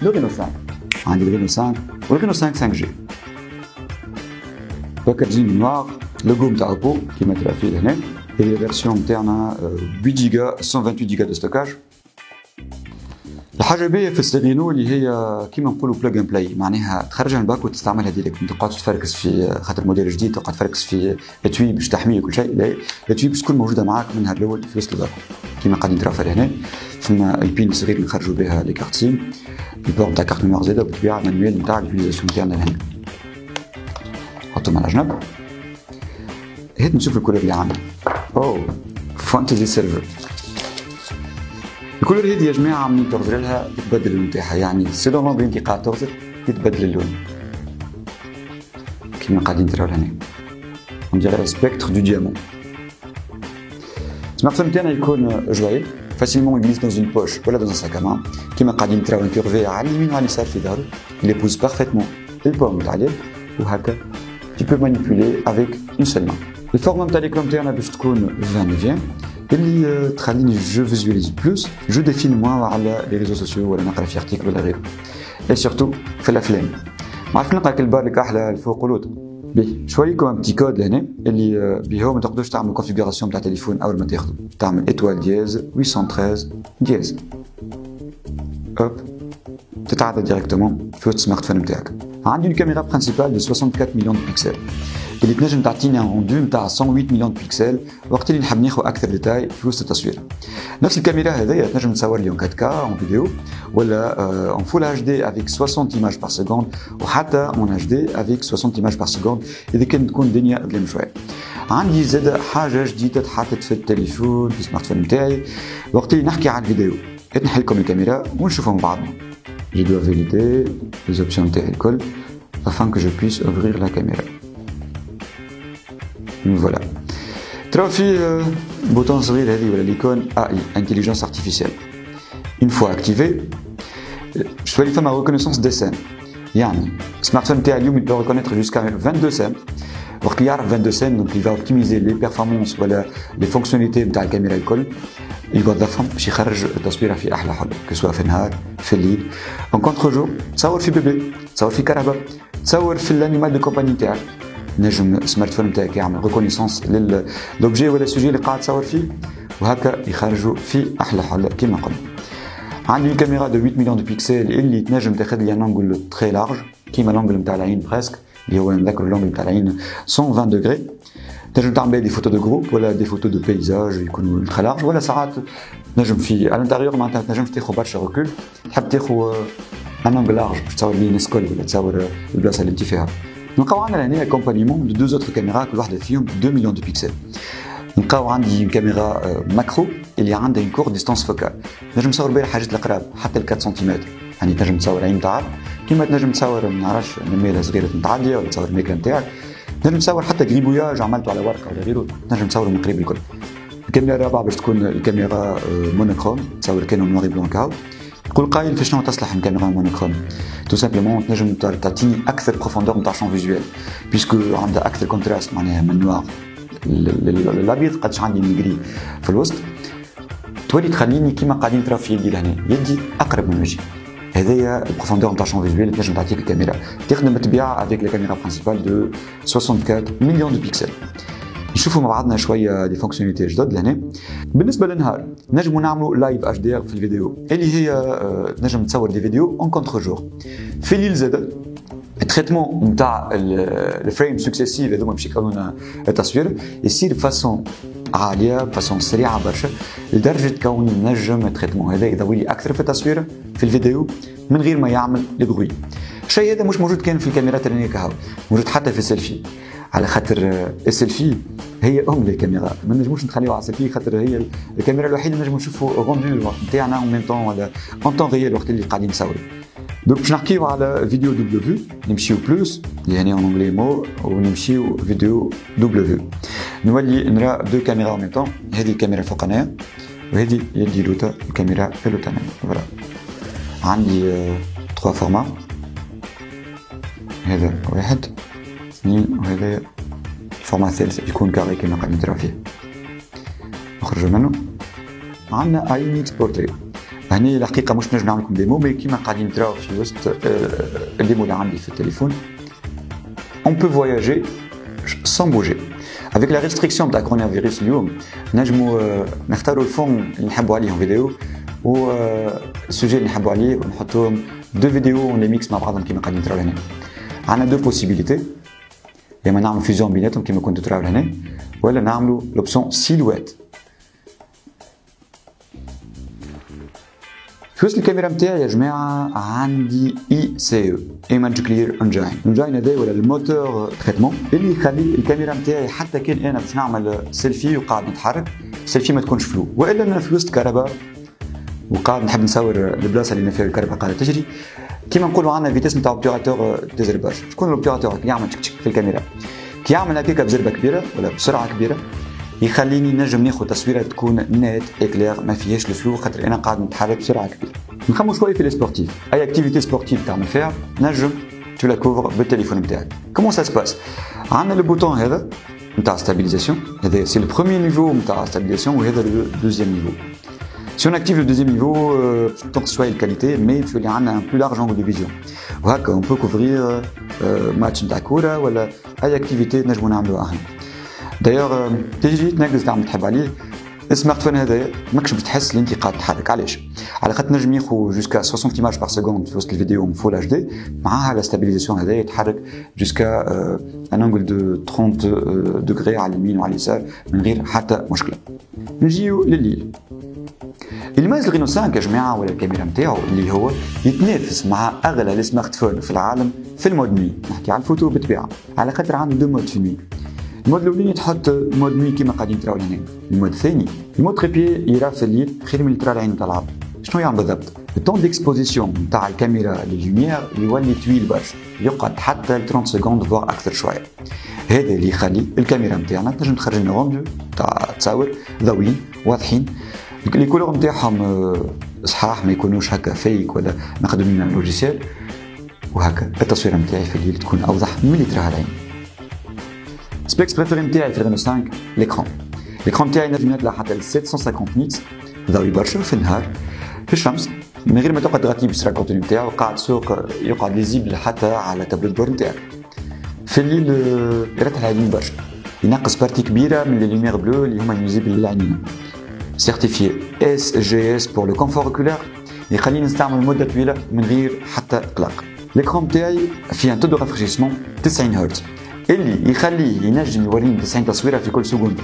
le Reno 5. عندي le Reno 5 و le Reno 5 5G. دوكا تجي من نوار لوغو نتاع اوبو كيما ترى فيه هنا. هي الفيرسيون نتاعنا 8 جيجا 128 جيجا دو ستوكاج. الحاجه باهيه في السيرينو اللي هي كيما نقولوا بلاج اند بلاي، معناها تخرجها من الباك وتستعملها ديريكت، ما تقعدش تفركس في خاطر موديل جديد تقعد تفركس في اتوي باش تحميه وكل شيء، لا الاتوي باش تكون موجوده معاك من النهار الاول في وسط الدار كيما قاعدين تراو هنا. ثم البين صغير اللي نخرجوا بها لي كارت سيم، البور نتاع كارت ميموار زاده بالطبيعه المانيوال نتاع الفيزيشن نتاعنا لهنا نحطهم على جنب. هات نشوف الكولور اللي عندنا. اوه فانتزي سيلفر. الكولور هذه يا جماعه من تغزر لها تتبدل اللون تاعها، يعني سيلون لونغ انت قاعد تغزر يتبدل اللون كيما قاعدين تراو هنا. on dirait spectre du diamant. السمارت فون تاعنا يكون جويل facilement glisse dans une poche ولا dans un sac à main كيما قاعدين تراو انكورفي على اليمين وعلى اليسار في ظهره. il épouse parfaitement البوم تاع اليد وهكا tu peux manipuler avec une seule main. الفورمه نتاع الإكرام تاعنا باش تكون 29 اللي تخليني جو فيزواليز بلوس، جو ديفين موان على لي ريزو سوسيو ولا نقرا في ارتيكل ولا غيره. اي سورتو في الافلام ما عرفت نلقى البارك احلى الفوق والوطن. بيه شويكم ان بتي كود لهنا اللي بيه ما تقدرش تعمل كونفيغوراسيون تاع تليفون اول ما تاخذه، تعمل ايتوال دياز 813 دياز هوب تتعدى ديريكتومون في وسط السمارت فون نتاعك. عندي une caméra principale de 64 millions de pixels اللي تنجم تعطيني ان روندو نتاع 108 مليون بيكسل وقت اللي نحب ناخذ اكثر ديتاي في وسط التصوير. نفس الكاميرا هذيا تنجم تصور لي 4K اون فيديو ولا en full HD avec 60 images par seconde وحتى en HD avec 60 images par seconde اذا كانت تكون الدنيا ظلام شويه. عندي زاد حاجه جديده تحطت في التليفون في السمارت فون نتاعي وقت اللي نحكي على الفيديو. نحل لكم الكاميرا ونشوفوا مع بعضنا. Je dois valider les options نتاعي الكل afin que je puisse ouvrir la caméra. Voilà. ترى في بوتون صغير هذه ولا ليكون AI intelligence artificielle. Une fois activé تولي فما reconnaissance des scènes. يعني السمارت فون تاعي اليوم يقدر reconnaître jusqu'à 22 scènes. وقت يعرف 22 scènes donc il va optimiser les performances ولا les fonctionnalités نتاع الكاميرا الكل. يوظفهم باش يخرج التصويره في احلى حل، كسوا في النهار في الليل. اون كونتر جو تصور في بيبي، تصور في كهرباء، تصور في الانيمال دو كومباني نتاعك. نجم السمارت فون نتاعك يعمل ريكونيسونس للوبجي ولا السوجي اللي قاعد تصور فيه وهكا يخرجوا في احلى حل كما قلنا. عندي كاميرا دو 8 مليون دو بيكسل اللي تنجم تاخذ لي ان انجل تري لارج كيما لونجل نتاع العين بريسك اللي هو نذكر لونجل نتاع العين 120 دوغري. تنجم تعمل دي فوتو دو جروب ولا دي فوتو دو بيزاج يكونوا تري لارج ولا ساعات تنجم في على الانتيريور معناتها تنجم تاخذ برشا ركول تحب تاخذ ان انجل لارج باش تصور بيه الناس الكل ولا تصور البلاصه اللي انت فيها. نلقاو عندنا هنا اكومبانيمون دو دوز اوتر كاميرا كل واحده فيهم 2 مليون دو بيكسل. نلقاو عندي كاميرا ماكرو اللي عندها كور ديستانس فوكال نجم نصور بها حاجات القراب حتى 4 سنتيمتر، يعني تنجم تصور عين تاعك كيما تنجم تصور ما نعرفش نميله صغيره متعديه ولا تصور الميكان تاعك، تنجم تصور حتى غريبوياج عملته على ورقه ولا غيره تنجم تصوره من قريب الكل. الكاميرا الرابعه باش تكون الكاميرا مونوكروم تصور كانون نواري بلون كاو. تقول قايل في شنو تصلح الكاميرا مونوكروم؟ تو سامبلومون تنجم تعطيني اكثر بروفوندور نتاع شون فيزوال بيسكو عندها اكثر كونتراست معناها من نوار الابيض قداش عندي ميغري في الوسط تولي تخليني كيما قاعدين تراو في يدي لهنا يدي اقرب من وجهي. هذايا البروفوندور نتاع شون فيزوال تنجم تعطيك الكاميرا تخدم بالطبيعه افيك لا كاميرا برينسيبال دو 64 مليون دو بيكسل. نشوفوا مع بعضنا شويه دي فونكسيوناليتي جدد لهنا. بالنسبه للنهار نجموا نعملوا لايف اتش دي ار في الفيديو اللي هي نجم تصور دي فيديو اون كونتر جور. في الليل زاد التريتمون نتاع الفريم سكسيسيف هذوما باش يكونوا التصوير يصير بفاسون عاليه بفاسون سريعه برشا لدرجه كون نجم التريتمون هذا يضوي لي اكثر في التصوير في الفيديو من غير ما يعمل لي بروي. الشيء هذا مش موجود كان في الكاميرات اللي كهو، موجود حتى في السيلفي على خاطر السيلفي هي ام للكاميرا ما نجموش نخليوها على السيلفي خاطر هي الكاميرا الوحيده اللي نجمو نشوفوا روندو نتاعنا اون ميم طون ولا اون طون ريال وقت اللي قاعدين نصوروا. دونك باش نحكيو على فيديو دبليو فيو نمشيو بلوس اللي هنا اون انجلي مو ونمشيو فيديو دبليو فيو نولي نرى دو كاميرا اون ميم طون. هذه الكاميرا الفوقانيه وهذه يدي لوتا الكاميرا اللوتانيه. فوالا عندي 3 فورما، هذا واحد اثنين وهذا الفورما الثالث يكون كاري كما قاعدين تراو فيه. نخرجوا منه عندنا اي ميكس بورتري. هني الحقيقه مش نجم نعمل لكم ديمو مي كيما قاعدين تراو في وسط الديمو اللي عندي في التليفون. On peut voyager sans bouger. Avec la restriction de la coronavirus اليوم نجموا نختاروا الفون اللي نحبوا عليهم فيديو و السوجي اللي نحبوا عليه ونحطوهم دو فيديو ونلي ميكس مع بعضهم كيما قاعدين تراو هنا. عندنا دو بوسيبيليتي، يا اما نعملوا فيزيون بيناتهم كيما كنتوا تراو هنا، ولا نعملوا لوبسيون سيلويت. في وسط الكاميرا نتاعي يا جماعه عندي ICE Image Clear Engine. الانجين هذا ولا الموتور تريتمون اللي يخلي الكاميرا نتاعي حتى كان انا باش نعمل سيلفي وقاعد نتحرك السيلفي ما تكونش فلو، والا انا في وسط كهرباء وقاعد نحب نصور البلاصه اللي فيها الكهرباء قاعده تجري. كيما نقولوا عندنا فيتيس نتاع اوبيراتور تزرب برشا. شكون الاوبيراتور كي يعمل تشك تشك في الكاميرا، كي يعمل هكاك بزربه كبيره ولا بسرعه كبيره يخليني نجم ناخذ تصويره تكون نت اكلير ما فيهاش الفلو، خاطر انا قاعد نتحرك بسرعه كبيره. نخمو شويه في لي سبورتيف، اي اكتيفيتي سبورتيف تعمل فيها نجم تو لا كوفر بالتليفون نتاعك. كومون سا سباس؟ عندنا لو بوتون هذا نتاع ستابيليزاسيون، هذا سي لو بروميير نيفو نتاع ستابيليزاسيون وهذا لو دوزيام نيفو. Si on active le deuxième niveau, tant que ce soit la qualité, mais il faut avoir un plus large angle de vision. Voilà, on peut couvrir match d'Akura ou أي activité نجمو نعملوها هنا. D'ailleurs, تجي تنقز تعمل تحب عليه السمارت فون هذايا ماكش بتحس اللي انت قاعد تحرك. علاش؟ على خاطر نجم ياخذ جوسكا 60 ايماج بار سكوند في وسط الفيديو فول اتش دي، معاها لا ستابيليزاسيون هذايا يتحرك جوسكا ان انجل دو 30 دوغري على اليمين وعلى اليسار من غير حتى مشكله. نجيو لليل. الماز الرينو 5 يا جماعه ولا الكاميرا نتاعو اللي هو يتنافس مع اغلى السمارت فون في العالم في المود نوي. نحكي على الفوتو بالطبيعه على خاطر عنده دو مود في نوي. المود الاولاني تحط مود نوي كيما قاعدين تراو هنا، المود الثاني المود تريبيي يرى في الليل خير من اللي ترى العين تاع العبد. شنو يعني بالضبط؟ الطون ديكسبوزيسيون نتاع الكاميرا لللوميير يولي طويل برشا، يقعد حتى 30 سكوند فوار اكثر شويه. هذا اللي يخلي الكاميرا نتاعنا تنجم تخرج لنا روندو تاع تصاور ضويين واضحين، لي كولور نتاعهم صحاح ما يكونوش هكا فيك ولا مخدومين من اللوجيسيال، وهكا التصويره نتاعي في الليل تكون اوضح من اللي تراها العين. سبيكس بريفيري نتاعي في الرينو 5 ليكرون. ليكرون نتاعي نجم يطلع حتى ل 750 نيتس، ضوي برشا في النهار في الشمس من غير ما تقعد تغطي بسرعه الكونتوني نتاعو، قاعد سوق يقعد ليزيبل حتى على تابلت بور نتاعك. في الليل يرتاح العينين برشا، ينقص بارتي كبيره من لي لوميير بلو اللي هما نيوزيبل للعينين. سيرتيفيي SGS بور لو كونفور اوكولار، يخليني نستعمل مده طويله من غير حتى قلق. ليكرون نتاعي فيه ان تو دو رافريشمون 90 هرتز اللي يخليه ينجم يوريني 90 تصويره في كل سكوند.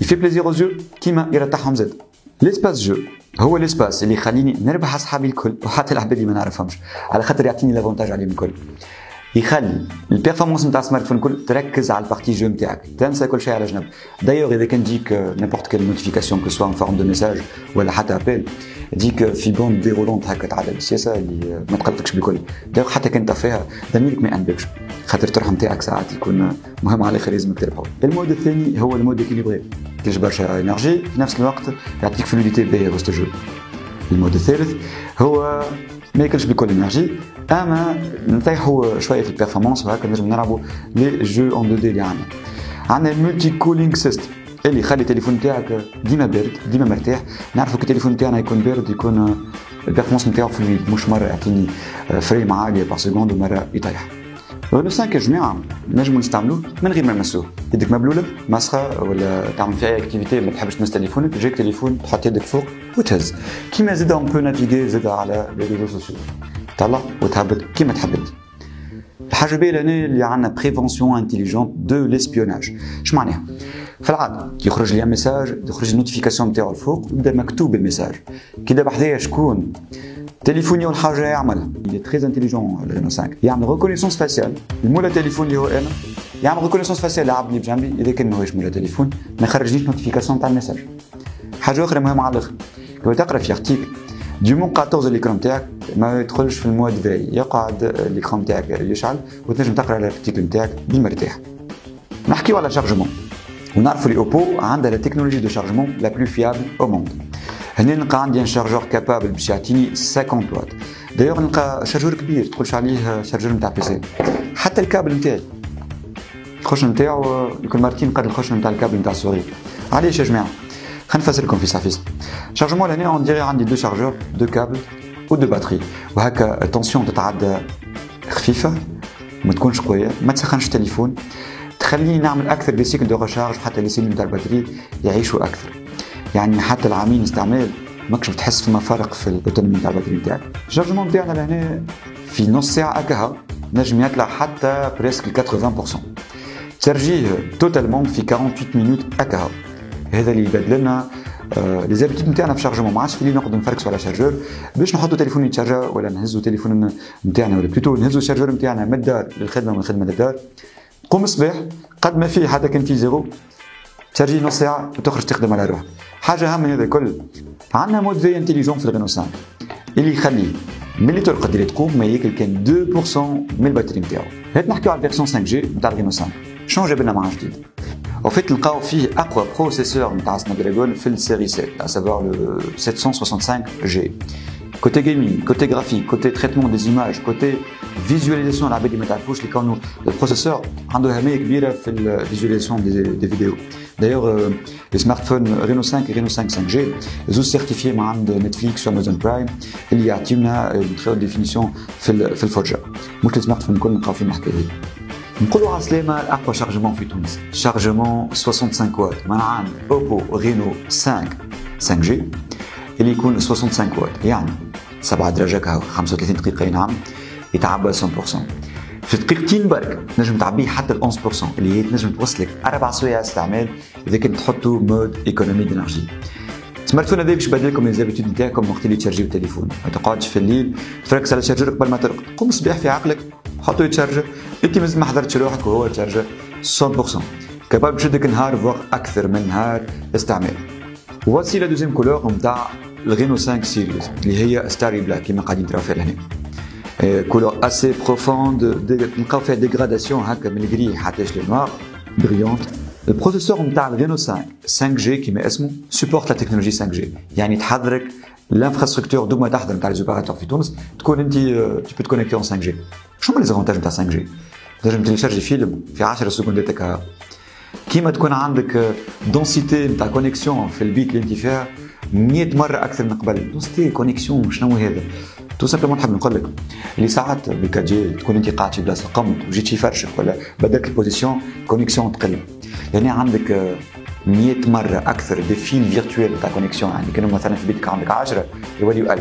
يفي بليزير او جو كيما يرتاحهم زاد. ليسباس جو هو ليسباس اللي يخليني نربح اصحابي الكل وحتى العباد اللي ما نعرفهمش، على خاطر يعطيني لافونتاج عليهم الكل. يخلي البيرفورمانس نتاع السمارت فون الكل تركز على البارتي جو نتاعك، تنسى كل شيء على جنب. دايوغ اذا كان تجيك نيمبورت كيل نوتيفيكاسيون كو سوا ان فورم دو ميساج ولا حتى ابيل، تجيك في بوند ديرولونت هكا تعدل السياسه اللي ما تقلقكش بكل. دايوغ حتى كان فيها ضميرك ما ينبكش، خاطر الطرح نتاعك ساعات يكون مهم على الاخر لازمك تربحه. المود الثاني هو المود اكيليبري، كاش برشا انرجي في نفس الوقت يعطيك فلويديتي باهيه وسط الجو. المود الثالث هو ما ياكلش بكل انرجي، اما نطيحوا شويه في البيرفورمانس وهكا نجم نلعبوا لي جو اون 2 دي اللي عندنا. عندنا المولتي كولينغ سيستم اللي يخلي التليفون نتاعك ديما بارد ديما مرتاح. نعرفوا كي التليفون نتاعنا يكون بارد يكون البيرفورمانس نتاعو فلويد، مش مره يعطيني فريم عاليه بار سكوند ومره يطيح. رينو 5 يا جماعه نجموا نستعملوه من غير ما نمسوه. يدك مبلوله مسخه ولا تعمل فيها اي اكتيفيتي ما تحبش تمس تليفونك، يجيك تليفون تحط يدك فوق وتهز. كيما زاد اون بو نافيغي زاد على لي ريزو سوسيو، طلع وتهبط كيما تحب انت. الحاجه باهيه هنا اللي عندنا بريفونسيون انتيليجونت دو ليسبيوناج. اش معناها؟ في العاده يخرج لي ميساج تخرج النوتيفيكاسيون نتاعو الفوق ويبدا مكتوب الميساج. كي دابا حذايا شكون تليفوني اول حاجه يعملها اللي تري انتيليجون الرينو 5 يعمل ريكونيسونس فاسيال. المولا تليفون اللي هو انا يعمل ريكونيسونس فاسيال لعبني بجنبي، اذا كان ماهوش مولا تليفون ما يخرجليش نوتيفيكاسيون تاع الميساج. حاجه اخرى مهمه على الاخر، لو تقرا في ارتيكل ديمون 14 الاكران نتاعك ما يدخلش في المود فاي، يقعد الاكران نتاعك يشعل وتنجم تقرا الارتيكل نتاعك بالمرتاح. نحكيو على شارجمون ونعرفوا لي اوبو عندها لا تكنولوجي دو شارجمون لا بلو فيابل او موند. هنا نلقى عندي ان شارجور كابابل باش يعطيني 50 واط. دايوغ نلقى شارجور كبير تقولش عليه شارجور نتاع بيسي. حتى الكابل نتاعي الخشن نتاعو كل مرتين قد الخشن نتاع الكابل نتاع السوري. علاش يا جماعه؟ خلينا نفسر لكم في صافيس. شارجمون لهنا اون ديري عندي دو شارجور دو كابل و دو باتري، وهكا التونسيون تتعدى خفيفه ما تكونش قويه، ما تسخنش التليفون، تخليني نعمل اكثر دي سيكل دو ريشارج حتى لي سيل نتاع الباتري يعيشوا اكثر. يعني حتى العامين استعمال ماكش بتحس فما فرق في الاوتونومي نتاع الباتري نتاعك. الشارجمون نتاعنا لهنا في نص ساعه هكاها نجم يطلع حتى بريسك 80%. تشارجيه توتالمون في 48 مينوت هكاها. هذا اللي يبدل لنا لي زابيتود نتاعنا في الشارجمون. ما عادش في اللي نقعدوا نفركسوا على شارجور باش نحطوا تليفون يتشارجا ولا نهزوا تليفون نتاعنا ولا بلوتو نهزوا الشارجور نتاعنا من الدار للخدمه ومن الخدمه للدار. تقوم الصباح قد ما فيه حتى كان فيه زيرو تشارجي نص ساعه وتخرج تخدم على روحك. حاجه اهم من هذا الكل عندنا مود في انتيليجون في الرينو 5 اللي يخلي ملي ترقد اللي تقوم ما ياكل كان 2% من الباتري نتاعو. هات نحكيو على الفيرسيون 5 جي نتاع الرينو 5. شنو جاب لنا مع جديد؟ En fait, نلقاو فيه اقوى بروسيسور نتاع سنابدراجون في السيري 7 à savoir le 765G. Côté gaming, côté graphique, côté traitement des images, côté visualisation العباد اللي ما تعرفوش اللي كانوا البروسيسور عنده أهمية كبيرة في الفيزواليزاسيون دي فيديو. دايوغ السمارت فون رينو 5 و رينو 5 5G زوج سيرتيفيي مع عند نتفليكس و امازون برايم اللي يعطيونا تري ديفينيسيون في الفرجة. مش السمارت فون الكل نلقاو فيه الحكاية هذي. نقولوا على سلامة الأقوى شارجمون في تونس، شارجمون 65 واط من عند اوبو رينو 5 5G اللي يكون 65 واط، يعني 7 درجات كهو 35 دقيقة ينعم يتعبى 100%. في دقيقتين برك نجم تعبيه حتى ال 11% اللي هي تنجم توصلك 4 سوايع استعمال إذا كنت تحطوا مود ايكونومي دينرجي. السمارت فون هذا باش يبدل لكم لي زابيتود نتاعكم وقت اللي تشارجيو التليفون، ما تقعدش في الليل تفركس على الشارجور قبل ما ترقد، قوم الصباح في عقلك حطو يتشارج، انت مازال ما حضرتش روحك وهو يتشارج 100%، كابابل باش يشدك نهار فوق اكثر من نهار استعمال. وفواسي لا دوزيام كولور نتاع الرينو 5 سيريز اللي هي ستاري بلاك كيما قاعدين تراو فيها لهنا. كولور اسي بروفوند نلقاو فيها ديغراداسيون هكا من الجري حتى للنوار بريونت. البروسيسور نتاع الرينو 5 5G كيما اسمه سبورت لا تكنولوجي 5G، يعني تحضرك الانفراستركتور دوما تحضر نتاع لي زوبيراتور في تونس تكون انت تبي تكونيكتي اون 5G. شنو هما لي زافونتاج نتاع 5G؟ تنجم تيليشارجي فيلم في 10 سكوندات هكا، كيما تكون عندك دونسيتي نتاع كونيكسيون في البيت اللي انت فيها 100 مرة أكثر من قبل. دونسيتي كونيكسيون شنو هذا؟ تو سامبلومون نحب نقول لك اللي ساعات بالكاجي تكون انت قاعد في بلاصة قمت وجيت شي فرشك ولا بدلت البوزيسيون كونيكسيون تقل، يعني عندك 100 مرة أكثر دي فيل فيرتويل نتاع كونيكسيون. يعني كانوا مثلا في بيتك عندك 10 يوليو 1000،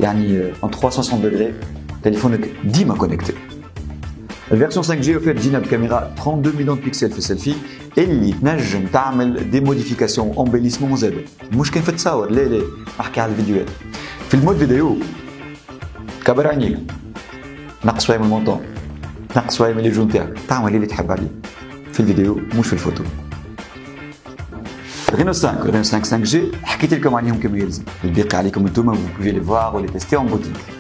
يعني اون 360 دوغري تليفونك ديما كونيكتي. الفيرسيون 5G وفات تجينا بكاميرا 32 مليون بيكسل في السيلفي اللي تنجم تعمل دي موديفيكاسيون امبيليسمون زاد، مش كان في التصاور، لا نحكي على الفيديوهات. في المود فيديو كبر عينيك، نقص شويه من المونطون، نقص شويه من لي جو نتاعك، تعمل اللي تحب عليه في الفيديو مش في الفوتو. رينو 5 و رينو 5 5G حكيت لكم عليهم كما يلزم، الباقي عليكم انتوما، vous pouvez les voir ou les tester en boutique.